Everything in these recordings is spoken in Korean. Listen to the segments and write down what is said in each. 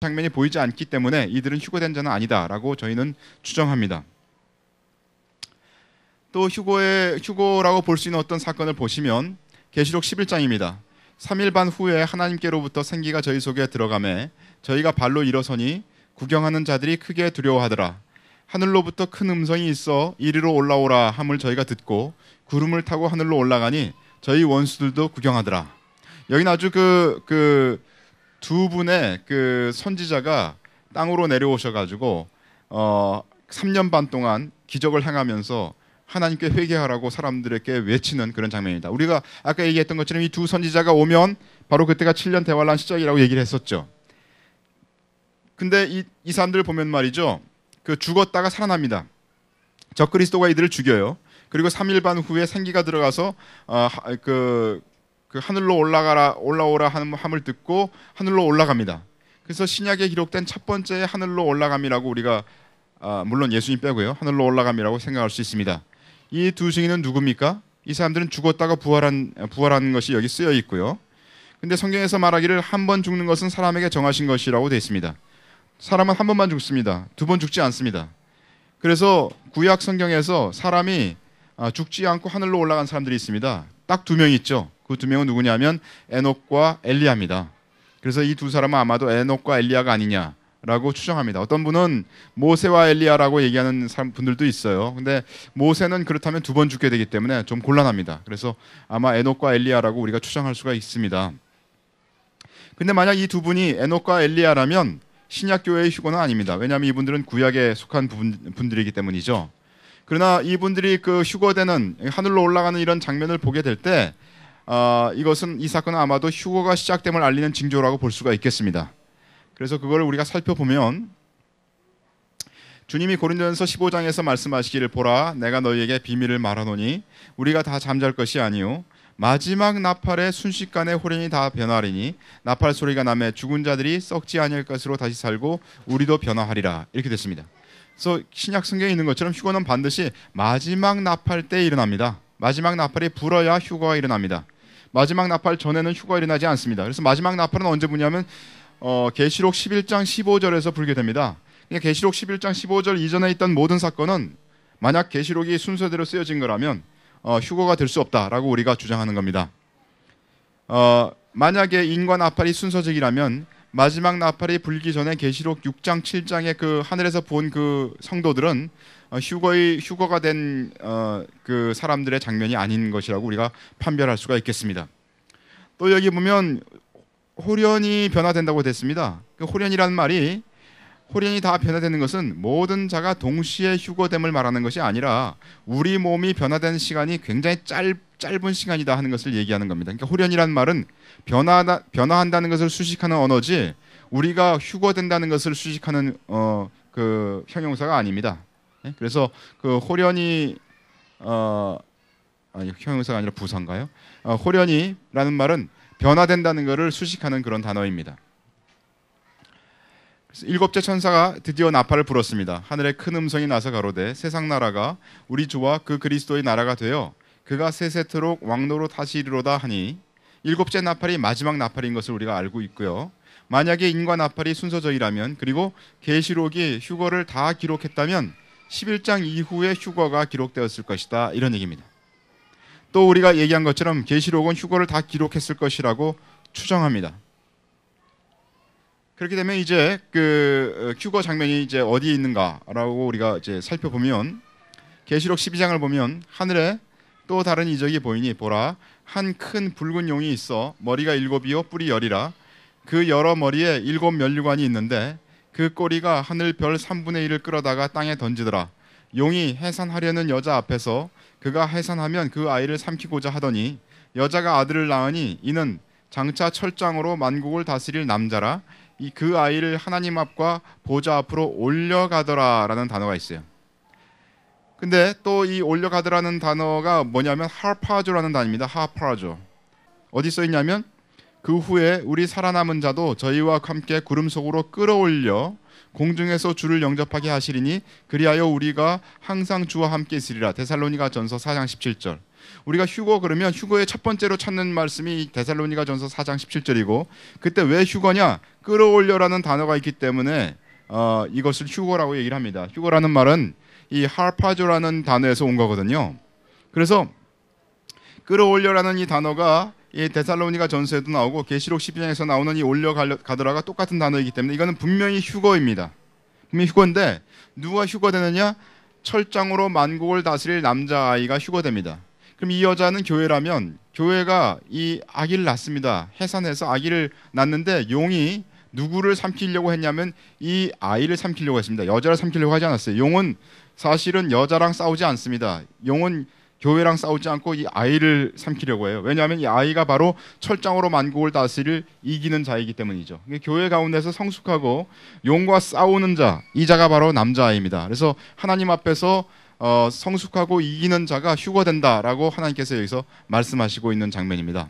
장면이 보이지 않기 때문에 이들은 휴거된 자는 아니다라고 저희는 추정합니다. 또 휴거라고 볼 수 있는 어떤 사건을 보시면 계시록 11장입니다. 3일 반 후에 하나님께로부터 생기가 저희 속에 들어가매 저희가 발로 일어서니 구경하는 자들이 크게 두려워하더라. 하늘로부터 큰 음성이 있어 이리로 올라오라 함을 저희가 듣고 구름을 타고 하늘로 올라가니 저희 원수들도 구경하더라. 여기는 아주 두 분의 그 선지자가 땅으로 내려오셔가지고 3년 반 동안 기적을 행하면서 하나님께 회개하라고 사람들에게 외치는 그런 장면입니다. 우리가 아까 얘기했던 것처럼 이 두 선지자가 오면 바로 그때가 7년 대환란 시작이라고 얘기를 했었죠. 근데 이 사람들을 보면 말이죠, 그 죽었다가 살아납니다. 적그리스도가 이들을 죽여요. 그리고 3일 반 후에 생기가 들어가서 그 하늘로 올라오라 함을 듣고 하늘로 올라갑니다. 그래서 신약에 기록된 첫 번째 하늘로 올라감이라고 우리가 물론 예수님 빼고요, 하늘로 올라감이라고 생각할 수 있습니다. 이 두 증인은 누굽니까? 이 사람들은 죽었다가 부활하는 것이 여기 쓰여 있고요. 근데 성경에서 말하기를 한 번 죽는 것은 사람에게 정하신 것이라고 되어 있습니다. 사람은 한 번만 죽습니다. 두 번 죽지 않습니다. 그래서 구약 성경에서 사람이 죽지 않고 하늘로 올라간 사람들이 있습니다. 딱 두 명 있죠. 그 두 명은 누구냐면 에녹과 엘리야입니다. 그래서 이 두 사람은 아마도 에녹과 엘리야가 아니냐라고 추정합니다. 어떤 분은 모세와 엘리야라고 얘기하는 분들도 있어요. 근데 모세는 그렇다면 두 번 죽게 되기 때문에 좀 곤란합니다. 그래서 아마 에녹과 엘리야라고 우리가 추정할 수가 있습니다. 근데 만약 이 두 분이 에녹과 엘리야라면 신약교회의 휴거는 아닙니다. 왜냐하면 이분들은 구약에 속한 분들이기 때문이죠. 그러나 이분들이 그 휴거되는 하늘로 올라가는 이런 장면을 보게 될 때 이 사건은 아마도 휴거가 시작됨을 알리는 징조라고 볼 수가 있겠습니다. 그래서 그걸 우리가 살펴보면 주님이 고린도전서 15장에서 말씀하시기를 보라 내가 너희에게 비밀을 말하노니 우리가 다 잠잘 것이 아니요 마지막 나팔의 순식간에 호련이 다 변화하리니 나팔 소리가 나매 죽은 자들이 썩지 아니할 것으로 다시 살고 우리도 변화하리라 이렇게 됐습니다. 그래서 신약 성경에 있는 것처럼 휴거는 반드시 마지막 나팔 때 일어납니다. 마지막 나팔이 불어야 휴거가 일어납니다. 마지막 나팔 전에는 휴거가 일어나지 않습니다. 그래서 마지막 나팔은 언제 부냐면 계시록 11장 15절에서 불게 됩니다. 그러니까 계시록 11장 15절 이전에 있던 모든 사건은 만약 계시록이 순서대로 쓰여진 거라면 휴거가 될 수 없다라고 우리가 주장하는 겁니다. 만약에 인과 나팔이 순서적이라면 마지막 나팔이 불기 전에 계시록 6장 7장의 그 하늘에서 본 그 성도들은 휴거가 된 그 사람들의 장면이 아닌 것이라고 우리가 판별할 수가 있겠습니다. 또 여기 보면 호련이 변화된다고 됐습니다. 그 호련이라는 말이 호련이 다 변화되는 것은 모든 자가 동시에 휴거됨을 말하는 것이 아니라 우리 몸이 변화되는 시간이 굉장히 짧은 시간이다 하는 것을 얘기하는 겁니다. 그러니까 호련이라는 말은 변화한다는 것을 수식하는 언어지 우리가 휴거된다는 것을 수식하는 그 형용사가 아닙니다. 그래서 그 호련이 형용사가 아니라 부사인가요? 호련이라는 말은 변화된다는 것을 수식하는 그런 단어입니다. 일곱째 천사가 드디어 나팔을 불었습니다. 하늘에 큰 음성이 나서 가로되 세상 나라가 우리 주와 그 그리스도의 나라가 되어 그가 세세토록 왕노로 다시리로다 하니 일곱째 나팔이 마지막 나팔인 것을 우리가 알고 있고요. 만약에 인과 나팔이 순서적이라면 그리고 계시록이 휴거를 다 기록했다면 11장 이후에 휴거가 기록되었을 것이다 이런 얘기입니다. 또 우리가 얘기한 것처럼 계시록은 휴거를 다 기록했을 것이라고 추정합니다. 그렇게 되면 이제 그 휴거 장면이 이제 어디에 있는가라고 우리가 이제 살펴보면 계시록 12장을 보면 하늘에 또 다른 이적이 보이니 보라 한 큰 붉은 용이 있어 머리가 7이요 뿔이 10이라 그 여러 머리에 7 면류관이 있는데 그 꼬리가 하늘 별 3분의 1을 끌어다가 땅에 던지더라. 용이 해산하려는 여자 앞에서 그가 해산하면 그 아이를 삼키고자 하더니 여자가 아들을 낳으니 이는 장차 철장으로 만국을 다스릴 남자라 그 아이를 하나님 앞과 보좌 앞으로 올려가더라라는 단어가 있어요. 근데 또 이 올려가더라는 단어가 뭐냐면 하파조라는 단어입니다. 하파조. 어디 써 있냐면 그 후에 우리 살아남은 자도 저희와 함께 구름 속으로 끌어올려 공중에서 주를 영접하게 하시리니 그리하여 우리가 항상 주와 함께 있으리라. 데살로니가 전서 4장 17절. 우리가 휴거 그러면 휴거의 첫 번째로 찾는 말씀이 데살로니가전서 4장 17절이고 그때 왜 휴거냐? 끌어올려라는 단어가 있기 때문에 이것을 휴거라고 얘기를 합니다. 휴거라는 말은 이 하파조라는 단어에서 온 거거든요. 그래서 끌어올려라는 이 단어가 이 데살로니가 전서에도 나오고 계시록 12장에서 나오는 이 올려가더라가 똑같은 단어이기 때문에 이거는 분명히 휴거입니다. 분명히 휴거인데 누가 휴거되느냐? 철장으로 만국을 다스릴 남자아이가 휴거됩니다. 그럼 이 여자는 교회라면 교회가 이 아기를 낳습니다. 해산해서 아기를 낳는데 용이 누구를 삼키려고 했냐면 이 아이를 삼키려고 했습니다. 여자를 삼키려고 하지 않았어요. 용은 사실은 여자랑 싸우지 않습니다. 용은 교회랑 싸우지 않고 이 아이를 삼키려고 해요. 왜냐하면 이 아이가 바로 철장으로 만국을 다스릴 이기는 자이기 때문이죠. 교회 가운데서 성숙하고 용과 싸우는 자, 이 자가 바로 남자아이입니다. 그래서 하나님 앞에서 성숙하고 이기는 자가 휴거된다라고 하나님께서 여기서 말씀하시고 있는 장면입니다.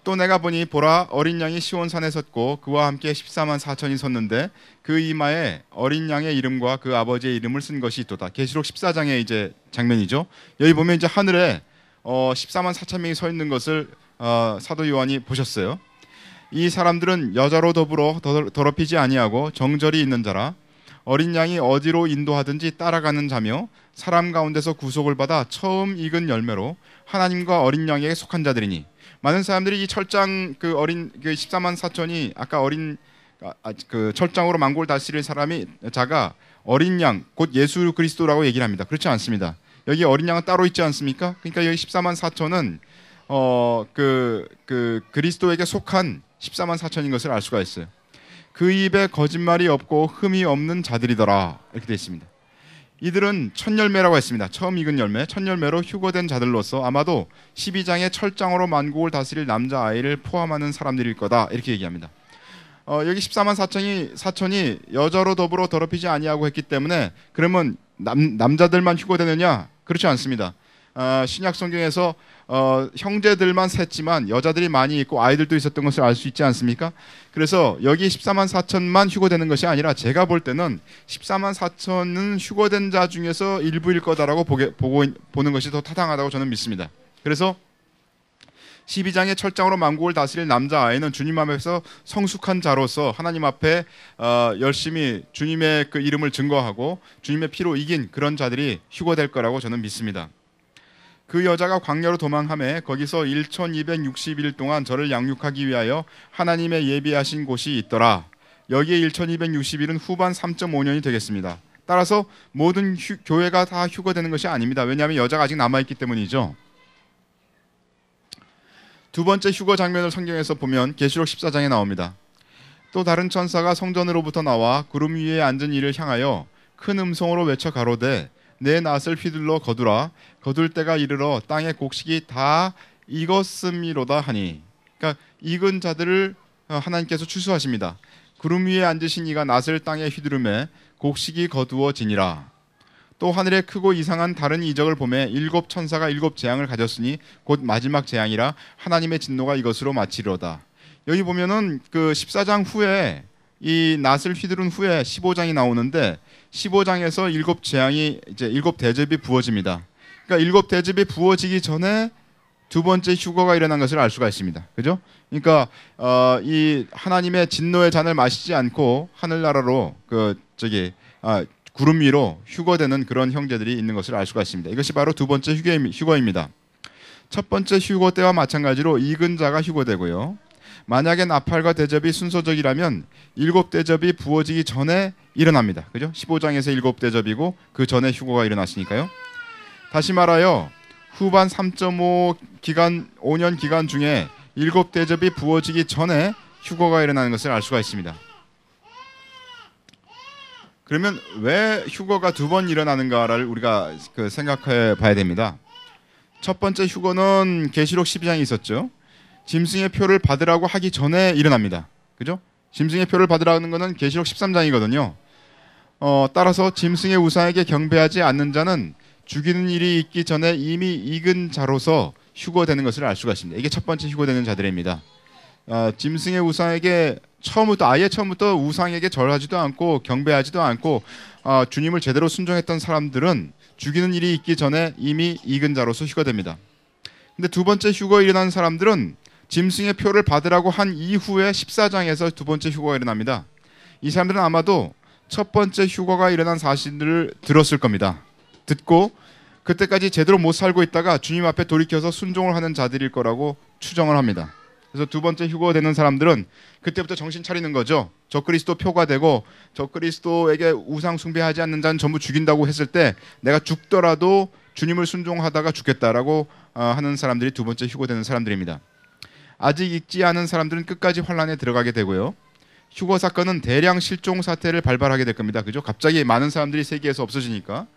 또 내가 보니 보라 어린 양이 시온산에 섰고 그와 함께 14만 4천이 섰는데 그 이마에 어린 양의 이름과 그 아버지의 이름을 쓴 것이 있도다. 계시록 14장의 이제 장면이죠. 여기 보면 이제 하늘에 14만 4천 명이 서 있는 것을 사도 요한이 보셨어요. 이 사람들은 여자로 더불어 더럽히지 아니하고 정절이 있는 자라 어린 양이 어디로 인도하든지 따라가는 자며 사람 가운데서 구속을 받아 처음 익은 열매로 하나님과 어린 양에게 속한 자들이니 많은 사람들이 이 철장 그 어린 그 14만 4천이 아까 그 철장으로 만국을 다스릴 자가 어린 양 곧 예수 그리스도라고 얘기를 합니다. 그렇지 않습니다. 여기 어린 양은 따로 있지 않습니까? 그러니까 여기 14만 4천은 그 그리스도에게 속한 14만 4천인 것을 알 수가 있어요. 그 입에 거짓말이 없고 흠이 없는 자들이더라 이렇게 되어 있습니다. 이들은 첫 열매라고 했습니다. 처음 익은 열매, 첫 열매로 휴거된 자들로서 아마도 12장의 철장으로 만국을 다스릴 남자아이를 포함하는 사람들일 거다 이렇게 얘기합니다. 여기 14만 4천이 여자로 더불어 더럽히지 아니하고 했기 때문에 그러면 남자들만 휴거되느냐? 그렇지 않습니다. 신약 성경에서 형제들만 셌지만 여자들이 많이 있고 아이들도 있었던 것을 알 수 있지 않습니까? 그래서 여기 14만 4천만 휴거되는 것이 아니라 제가 볼 때는 14만 4천은 휴거된 자 중에서 일부일 거다라고 보는 것이 더 타당하다고 저는 믿습니다. 그래서 12장의 철장으로 만국을 다스릴 남자아이는 주님 앞에서 성숙한 자로서 하나님 앞에 열심히 주님의 그 이름을 증거하고 주님의 피로 이긴 그런 자들이 휴거될 거라고 저는 믿습니다. 그 여자가 광야로 도망하매 거기서 1260일 동안 저를 양육하기 위하여 하나님의 예비하신 곳이 있더라. 여기에 1260일은 후반 3.5년이 되겠습니다. 따라서 모든 교회가 다 휴거되는 것이 아닙니다. 왜냐하면 여자가 아직 남아있기 때문이죠. 두 번째 휴거 장면을 성경에서 보면 계시록 14장에 나옵니다. 또 다른 천사가 성전으로부터 나와 구름 위에 앉은 이를 향하여 큰 음성으로 외쳐 가로되 내 낫을 휘둘러 거두라. 거둘 때가 이르러 땅의 곡식이 다 익었음이로다 하니. 그러니까 익은 자들을 하나님께서 추수하십니다. 구름 위에 앉으신 이가 낫을 땅에 휘두르매 곡식이 거두어지니라. 또 하늘에 크고 이상한 다른 이적을 보매 일곱 천사가 일곱 재앙을 가졌으니 곧 마지막 재앙이라 하나님의 진노가 이것으로 마치리로다. 여기 보면은 그 14장 후에 이 낫을 휘두른 후에 15장이 나오는데 15장에서 일곱 재앙이 이제 일곱 대접이 부어집니다. 그러니까 일곱 대접이 부어지기 전에 두 번째 휴거가 일어난 것을 알 수가 있습니다. 그죠? 그러니까 이 하나님의 진노의 잔을 마시지 않고 하늘나라로 구름 위로 휴거되는 그런 형제들이 있는 것을 알 수가 있습니다. 이것이 바로 두 번째 휴거입니다. 첫 번째 휴거 때와 마찬가지로 익은 자가 휴거되고요. 만약에 나팔과 대접이 순서적이라면 일곱 대접이 부어지기 전에 일어납니다. 그죠? 15장에서 일곱 대접이고 그 전에 휴거가 일어났으니까요. 다시 말하여 후반 3.5 기간 5년 기간 중에 일곱 대접이 부어지기 전에 휴거가 일어나는 것을 알 수가 있습니다. 그러면 왜 휴거가 두 번 일어나는가를 우리가 생각해 봐야 됩니다. 첫 번째 휴거는 계시록 12장에 있었죠. 짐승의 표를 받으라고 하기 전에 일어납니다. 그죠? 짐승의 표를 받으라는 것은 계시록 13장이거든요. 따라서 짐승의 우상에게 경배하지 않는 자는 죽이는 일이 있기 전에 이미 익은 자로서 휴거되는 것을 알 수가 있습니다. 이게 첫 번째 휴거되는 자들입니다. 짐승의 우상에게 아예 처음부터 우상에게 절하지도 않고 경배하지도 않고 주님을 제대로 순종했던 사람들은 죽이는 일이 있기 전에 이미 익은 자로서 휴거됩니다. 근데 두 번째 휴거에 일어난 사람들은 짐승의 표를 받으라고 한 이후에 14장에서 두 번째 휴거가 일어납니다. 이 사람들은 아마도 첫 번째 휴거가 일어난 사실을 들었을 겁니다. 듣고 그때까지 제대로 못 살고 있다가 주님 앞에 돌이켜서 순종을 하는 자들일 거라고 추정을 합니다. 그래서 두 번째 휴거가 되는 사람들은 그때부터 정신 차리는 거죠. 적그리스도 표가 되고 적그리스도에게 우상 숭배하지 않는 자는 전부 죽인다고 했을 때 내가 죽더라도 주님을 순종하다가 죽겠다라고 하는 사람들이 두 번째 휴거되는 사람들입니다. 아직 익지 않은 사람들은 끝까지 환란에 들어가게 되고요. 휴거 사건은 대량 실종 사태를 발발하게 될 겁니다. 그죠? 갑자기 많은 사람들이 세계에서 없어지니까.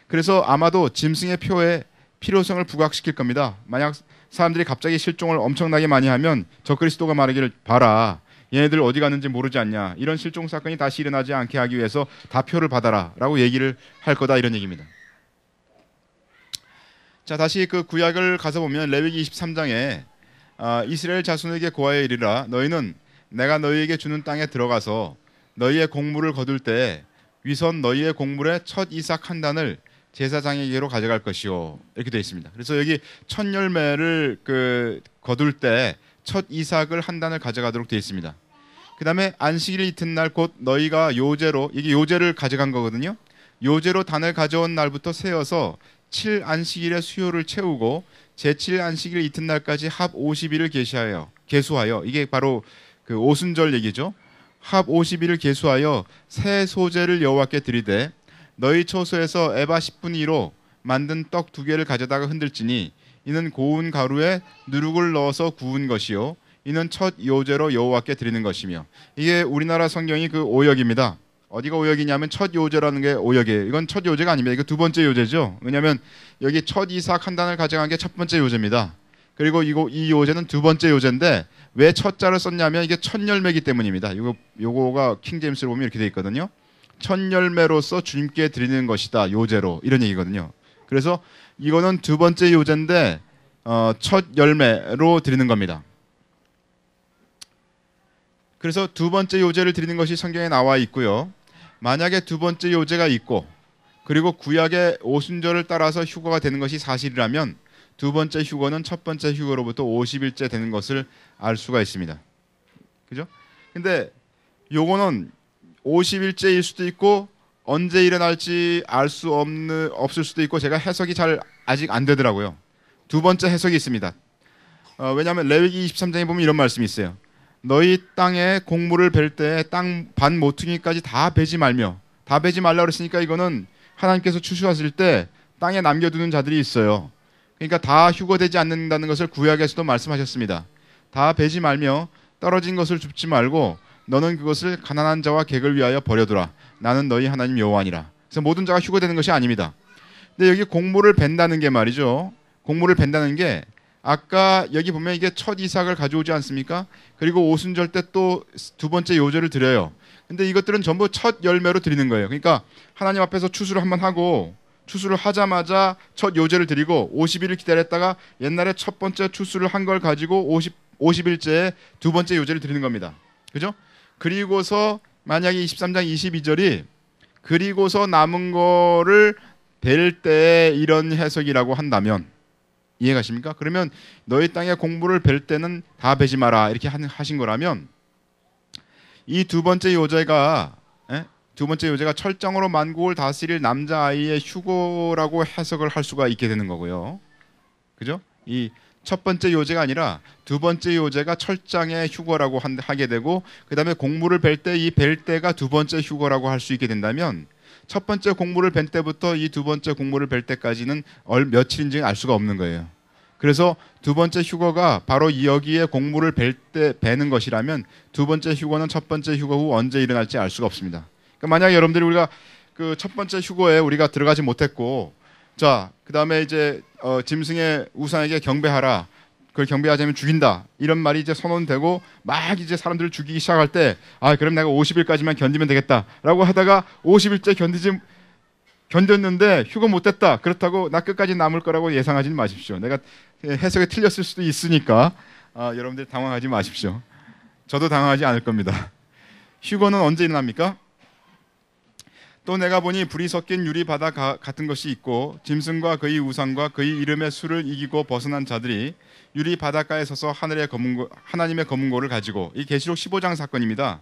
그래서 아마도 짐승의 표에 필요성을 부각시킬 겁니다. 만약 사람들이 갑자기 실종을 엄청나게 많이 하면 적그리스도가 말하기를 봐라. 얘네들 어디 갔는지 모르지 않냐. 이런 실종 사건이 다시 일어나지 않게 하기 위해서 다 표를 받아라 라고 얘기를 할 거다 이런 얘기입니다. 자, 다시 그 구약을 가서 보면 레위기 23장에 이스라엘 자손에게 고하여 이르라. 너희는 내가 너희에게 주는 땅에 들어가서 너희의 곡물을 거둘 때 위선 너희의 곡물의 첫 이삭 한 단을 제사장에게로 가져갈 것이요. 이렇게 되어 있습니다. 그래서 여기 첫 열매를 거둘 때 첫 이삭을 한 단을 가져가도록 되어 있습니다. 그 다음에 안식일 이튿날 곧 너희가 요제로, 이게 요제를 가져간 거거든요. 요제로 단을 가져온 날부터 세어서 7안식일의 수요를 채우고 제7 안식일 이튿날까지 합 50일을 계수하여 이게 바로 그 오순절 얘기죠. 합 50일을 계수하여 새 소제를 여호와께 드리되 너희 처소에서 에바 10분의 1로 만든 떡 2개를 가져다가 흔들지니 이는 고운 가루에 누룩을 넣어서 구운 것이요 이는 첫 요제로 여호와께 드리는 것이며. 이게 우리나라 성경이 그 오역입니다. 어디가 오역이냐면 첫 요제라는 게 오역이에요. 이건 첫 요제가 아닙니다. 이거 두 번째 요제죠. 왜냐하면 여기 첫 이삭 한 단을 가져간 게 첫 번째 요제입니다. 그리고 이 요제는 두 번째 요제인데 왜 첫 자를 썼냐면 이게 첫 열매이기 때문입니다. 요거가 킹제임스로 보면 이렇게 돼 있거든요. 첫 열매로서 주님께 드리는 것이다. 요제로 이런 얘기거든요. 그래서 이거는 두 번째 요제인데 첫 열매로 드리는 겁니다. 그래서 두 번째 요제를 드리는 것이 성경에 나와 있고요. 만약에 두 번째 요제가 있고 그리고 구약의 오순절을 따라서 휴거가 되는 것이 사실이라면 두 번째 휴거는 첫 번째 휴거로부터 50일째 되는 것을 알 수가 있습니다. 그죠? 근데 요거는 50일째일 수도 있고 언제 일어날지 알 수 없을 수도 있고 제가 해석이 잘 아직 안 되더라고요. 두 번째 해석이 있습니다. 왜냐하면 레위기 23장에 보면 이런 말씀이 있어요. 너희 땅에 곡물을 벨 때 땅 반 모퉁이까지 다 베지 말며. 다 베지 말라고 그랬으니까 이거는 하나님께서 추수하실 때 땅에 남겨두는 자들이 있어요. 그러니까 다 휴거되지 않는다는 것을 구약에서도 말씀하셨습니다. 다 베지 말며 떨어진 것을 줍지 말고 너는 그것을 가난한 자와 객을 위하여 버려두라. 나는 너희 하나님 여호와니라. 그래서 모든 자가 휴거되는 것이 아닙니다. 근데 여기 곡물을 벤다는 게 말이죠. 곡물을 벤다는 게 아까 여기 보면 이게 첫 이삭을 가져오지 않습니까? 그리고 오순절 때 또 두 번째 요제를 드려요. 근데 이것들은 전부 첫 열매로 드리는 거예요. 그러니까 하나님 앞에서 추수를 한번 하고 추수를 하자마자 첫 요제를 드리고 50일을 기다렸다가 옛날에 첫 번째 추수를 한 걸 가지고 50일째에 두 번째 요제를 드리는 겁니다. 그죠? 그리고서 만약에 23장 22절이 그리고서 남은 거를 벨 때 이런 해석이라고 한다면 이해가십니까? 그러면 너희 땅에 곡물을 벨 때는 다 베지 마라 이렇게 하신 거라면 이 두 번째 요제가 철장으로 만국을 다스릴 남자아이의 휴거라고 해석을 할 수가 있게 되는 거고요. 그죠? 이 첫 번째 요제가 아니라 두 번째 요제가 철장의 휴거라고 하게 되고 그 다음에 곡물을 벨 때 이 벨 때가 두 번째 휴거라고 할 수 있게 된다면 첫 번째 곡물을 벨 때부터 이 두 번째 곡물을 벨 때까지는 며칠인지 알 수가 없는 거예요. 그래서 두 번째 휴거가 바로 여기에 곡물을 베는 것이라면 두 번째 휴거는 첫 번째 휴거 후 언제 일어날지 알 수가 없습니다. 그러니까 만약에 여러분들이 우리가 그 첫 번째 휴거에 우리가 들어가지 못했고 자, 그 다음에 이제 짐승의 우상에게 경배하라. 그걸 경배하자면 죽인다. 이런 말이 이제 선언되고 막 이제 사람들을 죽이기 시작할 때 그럼 내가 50일까지만 견디면 되겠다라고 하다가 50일째 견뎠는데 휴거 못했다. 그렇다고 나 끝까지 남을 거라고 예상하지는 마십시오. 내가 해석이 틀렸을 수도 있으니까 여러분들 당황하지 마십시오. 저도 당황하지 않을 겁니다. 휴거는 언제 일어납니까? 또 내가 보니 불이 섞인 유리 바다 같은 것이 있고 짐승과 그의 우상과 그의 이름의 수를 이기고 벗어난 자들이 유리 바닷가에 서서 하나님의 검은고를 가지고, 이 계시록 15장 사건입니다.